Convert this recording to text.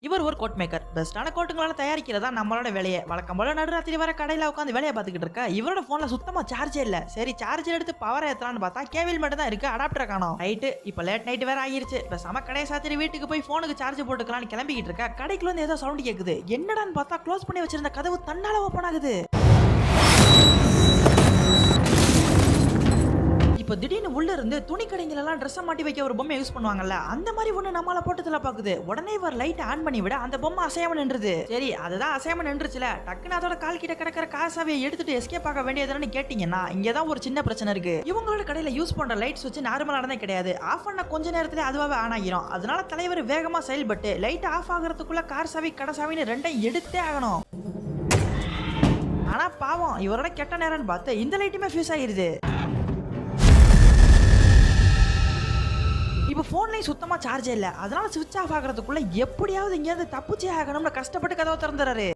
இவர் ஒரு code maker. பெஸ்ட்டான கோட்டுங்களால தயாரிக்கிறதா நம்மளோட வேலையே. வழக்கம் போல நடுராத்திரி வர கடையில உட்காந்து வேலைய பார்த்துக்கிட்டு இருக்க. இவரோட போன்ல சுத்தமா சார்ஜே இல்ல. சரி சார்ஜர் எடுத்து பவர் ஏத்தலாம்னு பார்த்தா கேபிள் மட்டும் தான் இருக்கு. அடாப்டர் காணோம். ரைட் இப்ப லேட் நைட் வேற ஆகிருச்சு. பேசாம கடையை சாத்திரி வீட்டுக்கு போய் போனுக்கு சார்ஜ் போட்டுக்கலாம்னு கிளம்பிக்கிட்டு இருக்க. கடைக்குள்ள இருந்து ஏதோ சவுண்ட் கேக்குது. என்னடான்னு பார்த்தா க்ளோஸ் பண்ணி வச்சிருந்த கதவு தன்னால ஓபன் ஆகுது. இப்போ திடீர்னு உள்ள இருந்து துணி கடைங்கள எல்லாம் Dress மாட்டி வைக்க ஒரு பொம்மை யூஸ் பண்ணுவாங்கல்ல, அந்த மாதிரி ஒண்ணு நம்மால போட்டதுல பாக்குது. உடனே ஒரு லைட் ஆன் பண்ணி விட அந்த பொம்மை அசையாம நின்றுது. சரி அதுதான் அசையாம நின்றுச்சுல, டக்குன்னு அதோட கால் கிட்ட கிடக்கிற காசாவையை எடுத்துட்டு எஸ்கேப் ஆக வேண்டியதுன்னு கேட்டீங்கன்னா இங்க தான் ஒரு சின்ன பிரச்சனை இருக்கு. இவங்களோட கடையில யூஸ் பண்ற லைட் சுவிட்ச் நார்மலானதே கிடையாது. ஆஃப் பண்ண கொஞ்ச நேரத்துல அதுவாவே ஆன் ஆகிரும். அதனால தலைவர் வேகமா செயல்பட்டு லைட் ஆஃப் ஆகிறதுக்குள்ள கார் சாவி கடை சாவின்னு ரெண்டையும் எடுத்தே ஆகணும். ஆனா பாவம் இவரோட கெட்ட நேரம்னு பார்த்து இந்த லைட்டுமே ஃபியூஸ் ஆகிருது. இப்போ போன்லயும் சுத்தமா சார்ஜே இல்ல. அதனால சுவிட்ச் ஆஃப் ஆகிறதுக்குள்ள எப்படியாவது இங்க இருந்து தப்பிச்சே ஆகணும்னு கஷ்டப்பட்டு கதவை திறந்துறாரு.